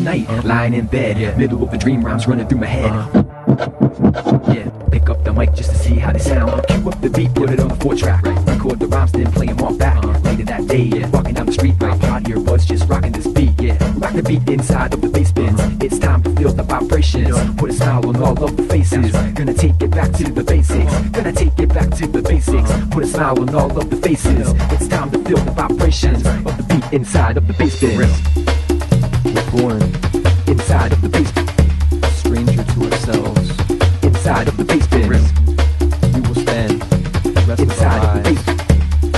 the night, lying in bed, middle of a dream, rhymes running through my head. Yeah, pick up the mic just to see how they sound. Cue up the beat, put it on the 4-track. Record the rhymes, then play them all back. Later that day, walking down the street, my pod earbuds just rocking this beat. Yeah, rock the beat inside of the bass bins. It's time to feel the vibrations. Put a smile on all of the faces. Gonna take it back to the basics. Gonna take it back to the basics. Put a smile on all of the faces. It's time to feel the vibrations of the beat inside of the bass bins. We're born inside of the bass bins. Stranger to ourselves. Inside of the bass bins. We will spend the rest inside of our lives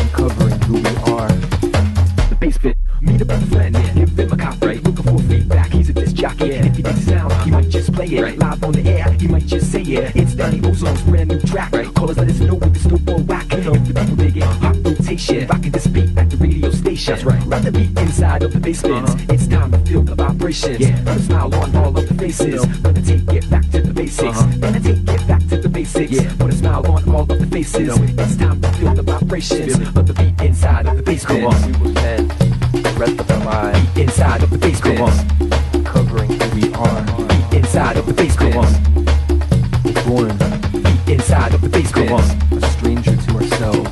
uncovering who we are. The bass bit. Meet up with a friend, give him a copy. Looking for feedback, he's a disc jockey. If he digs sound, he might just play it. Live on the air, he might just say it. It's Danny Ozone's brand new track. Call us, let us know with the snowball whack. If the people dig it, hot rotation. Rocking this beat at the radio station. Rock the beat inside of the bass bins. It's time to feel the vibrations. Put a smile on all of the faces. Gonna take it back to the basics. Gonna take it back to the basics. Put a smile on all of the faces. It's time to feel the vibrations of the beat inside of the bass bins. We will spend the rest of our lives inside of the bass bins. Covering who we are. Inside of the bass bins. We're born inside of the bass bins. A stranger to ourselves.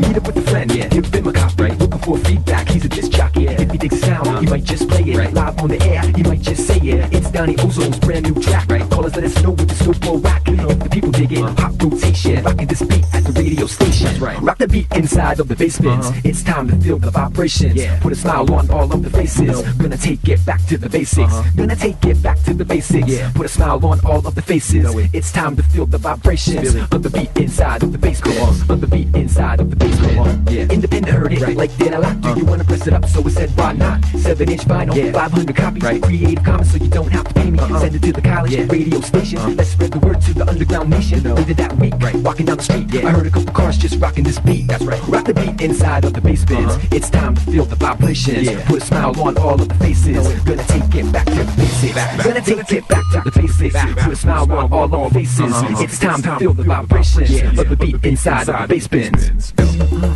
Meet up with a friend, give him a copy. Looking for feedback, he's a disc jockey. If he digs sound, he might just play it. Live on the air, he might just say it. It's Donnie Ozone's brand new track. Call us, let us know with the snowball whack. If the people dig it, hot rotation. Rocking this beat at the radio station. Rock the beat inside of the bass bins. It's time to feel the vibrations. Put a smile on all of the faces. Gonna take it back to the basics. Gonna take it back to the basics. Put a smile on all of the faces. It's time to feel the vibrations of the beat inside of the bass bins. Of the beat inside of the bass bins. Independent heard it, like did I like? Do you wanna press it up? So it said why not? 7-inch vinyl, 500 copies. Creative Commons, so you don't have to pay me. Send it to the college radio station. Let's spread the word to the underground nation. Later that week, walking down the street, I heard a couple cars just rocking this beat. That's right. Rock the beat inside of the bass bins. It's time to feel the vibrations. Put a smile on all of the faces. Gonna take it back to the basics. Gonna take it back to the basics. Put a smile on all of the faces. It's time to feel the vibrations of the beat inside of the bass bins.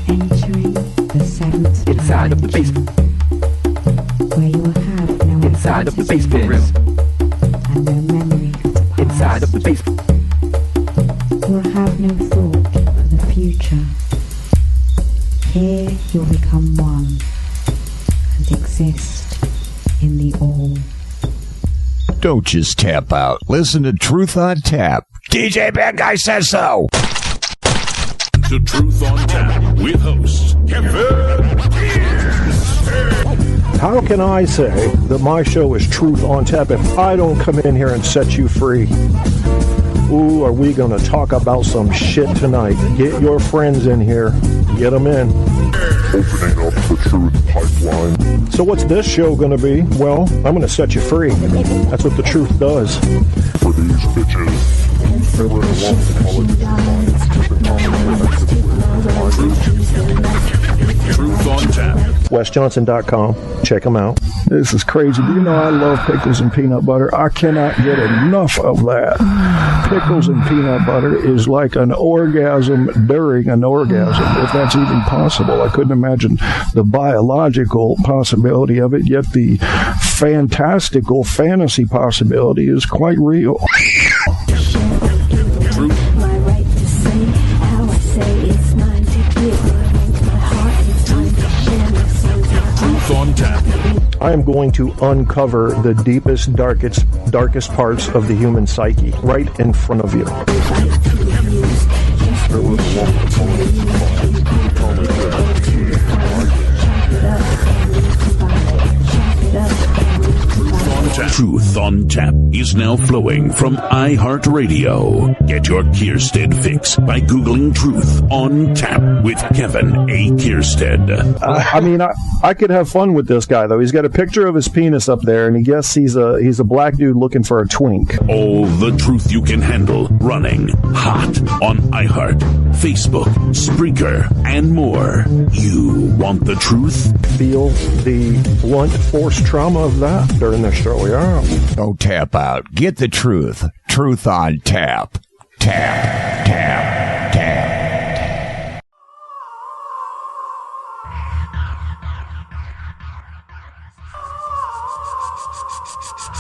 Entering the seventh inside of the bass bins. Where you have no inside of the bass bins. And no memory of the past. Inside of the bass bins. You'll have no thought for the future. Here you'll become one and exist in the all. Don't just tap out. Listen to Truth on Tap. DJ Bad Guy says so. To Truth on Tap with host Kevin. How can I say that my show is Truth on Tap if I don't come in here and set you free? Ooh, are we going to talk about some shit tonight? Get your friends in here. Get them in. Opening up the Truth pipeline. So what's this show going to be? Well, I'm going to set you free. That's what the truth does. For these bitches. Truth on Tap. WesJohnson.com. Check them out. This is crazy. Do you know I love pickles and peanut butter? I cannot get enough of that. Pickles and peanut butter is like an orgasm during an orgasm, if that's even possible. I couldn't imagine the biological possibility of it, yet the fantastical fantasy possibility is quite real. My right to say how I say it's mine to give. My heart is mine to share. My soul's Truth on Tap. I am going to uncover the deepest, darkest parts of the human psyche right in front of you. Truth on Tap is now flowing from iHeartRadio. Get your Kierstead fix by Googling Truth on Tap with Kevin A. Kierstead. I mean, I could have fun with this guy, though. He's got a picture of his penis up there, and he guess he's a black dude looking for a twink. All the truth you can handle running hot on iHeart, Facebook, Spreaker, and more. You want the truth? Feel the blunt force trauma of that during this show, yeah. Don't tap out. Get the truth. Truth on Tap. Tap, tap, tap.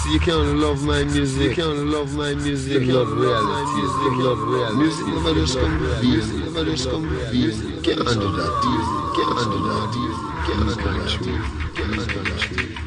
You can't love my music. You can't love my music. You love reality. You love reality. Music never just come with beats. Never just come with beats. Can't handle that. Can't handle that. Can't handle that. Can't handle that.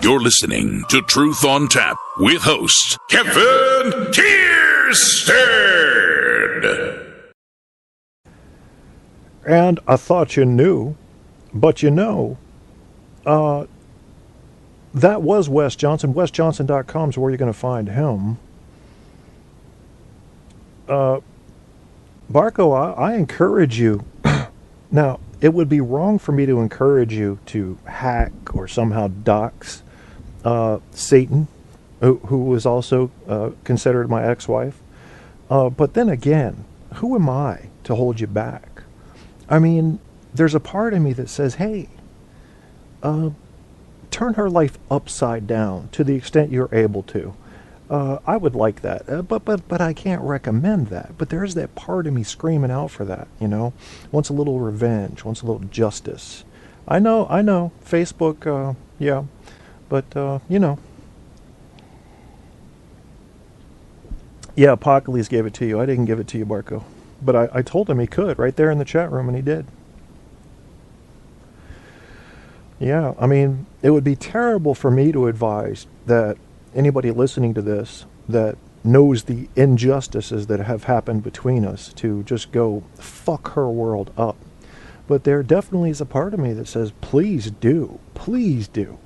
You're listening to Truth on Tap with host Kevin Kierstead. And I thought you knew, but you know, that was Wes Johnson. WesJohnson.com is where you're going to find him. Barco, I encourage you. Now, it would be wrong for me to encourage you to hack or somehow dox Satan, who was also considered my ex-wife. But then again, who am I to hold you back? I mean, there's a part of me that says, hey, turn her life upside down to the extent you're able to. I would like that, but I can't recommend that. But there's that part of me screaming out for that, you know. Wants a little revenge, wants a little justice. I know, Facebook, yeah, but, you know. Yeah, Apocalypse gave it to you. I didn't give it to you, Barco. But I told him he could, right there in the chat room, and he did. Yeah, I mean, it would be terrible for me to advise that anybody listening to this that knows the injustices that have happened between us to just go fuck her world up. But there definitely is a part of me that says, please do. Please do.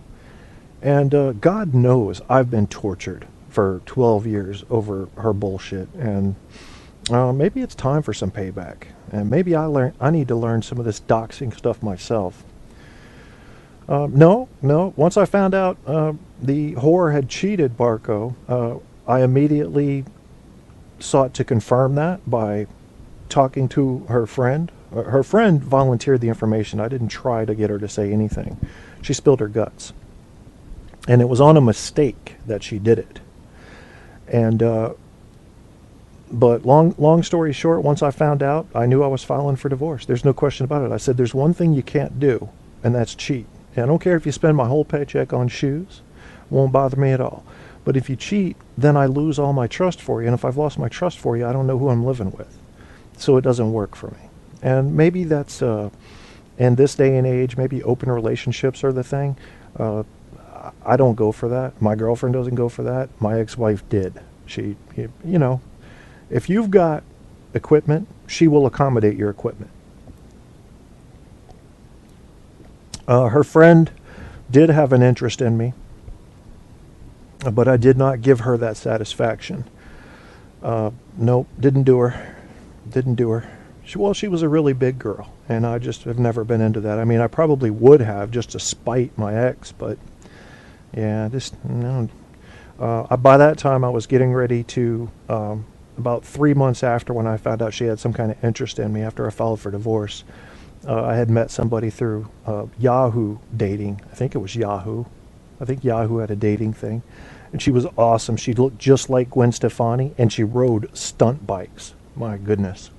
And God knows I've been tortured for 12 years over her bullshit. And maybe it's time for some payback. And maybe I need to learn some of this doxing stuff myself. No. Once I found out the whore had cheated Barco, I immediately sought to confirm that by talking to her friend. Her friend volunteered the information. I didn't try to get her to say anything. She spilled her guts. And it was on a mistake that she did it. And, but long story short, once I found out, I knew I was filing for divorce. There's no question about it. I said, there's one thing you can't do, and that's cheat. And I don't care if you spend my whole paycheck on shoes. Won't bother me at all. But if you cheat, then I lose all my trust for you. And if I've lost my trust for you, I don't know who I'm living with. So it doesn't work for me. And maybe that's, in this day and age, maybe open relationships are the thing. I don't go for that. My girlfriend doesn't go for that. My ex-wife did. She, you know, if you've got equipment, she will accommodate your equipment. Her friend did have an interest in me, but I did not give her that satisfaction. Nope, didn't do her. Didn't do her. She was a really big girl, and I just have never been into that. I mean, I probably would have just to spite my ex, but yeah, just no. By that time, I was getting ready to, about 3 months after when I found out she had some kind of interest in me after I filed for divorce, I had met somebody through Yahoo dating. I think it was Yahoo. I think Yahoo had a dating thing. And she was awesome. She looked just like Gwen Stefani, and she rode stunt bikes. My goodness.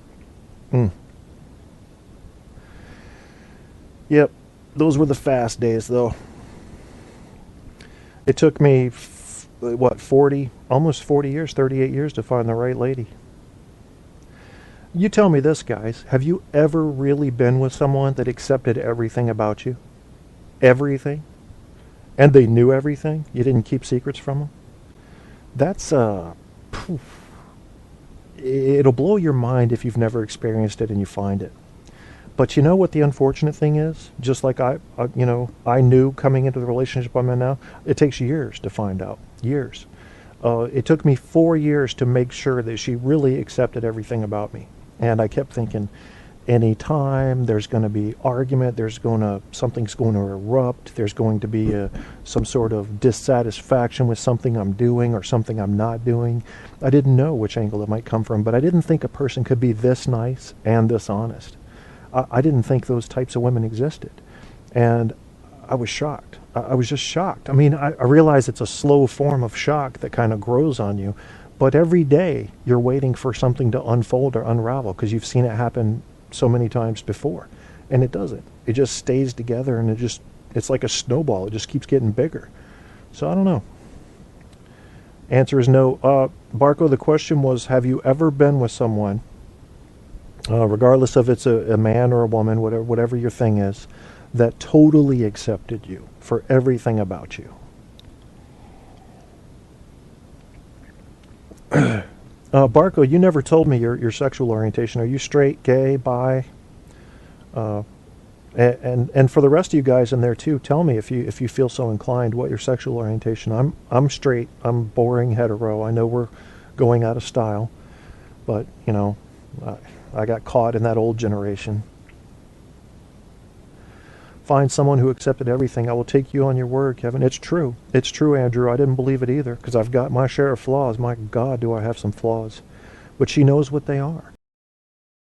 Yep, those were the fast days, though. It took me, almost 40 years, 38 years to find the right lady. You tell me this, guys. Have you ever really been with someone that accepted everything about you? Everything? And they knew everything? You didn't keep secrets from them? That's, it'll blow your mind if you've never experienced it and you find it. But you know what the unfortunate thing is? Just like I knew coming into the relationship I'm in now, it takes years to find out. Years. It took me 4 years to make sure that she really accepted everything about me. And I kept thinking, anytime there's going to be argument, something's going to erupt, there's going to be some sort of dissatisfaction with something I'm doing or something I'm not doing. I didn't know which angle it might come from, but I didn't think a person could be this nice and this honest. I didn't think those types of women existed. And I was shocked. I was just shocked. I mean, I realize it's a slow form of shock that kind of grows on you, but every day you're waiting for something to unfold or unravel because you've seen it happen so many times before. And it doesn't. It just stays together, and it's like a snowball. It just keeps getting bigger. So I don't know. Answer is no. Barco, the question was, have you ever been with someone, regardless of it's a man or a woman, whatever your thing is, that totally accepted you for everything about you? Barco, you never told me your sexual orientation. Are you straight, gay, bi? And for the rest of you guys in there too, tell me if you feel so inclined what your sexual orientation. I'm straight. I'm boring hetero. I know we're going out of style, but you know, I got caught in that old generation. Find someone who accepted everything. I will take you on your word, Kevin. It's true. It's true, Andrew. I didn't believe it either because I've got my share of flaws. My God, do I have some flaws. But she knows what they are.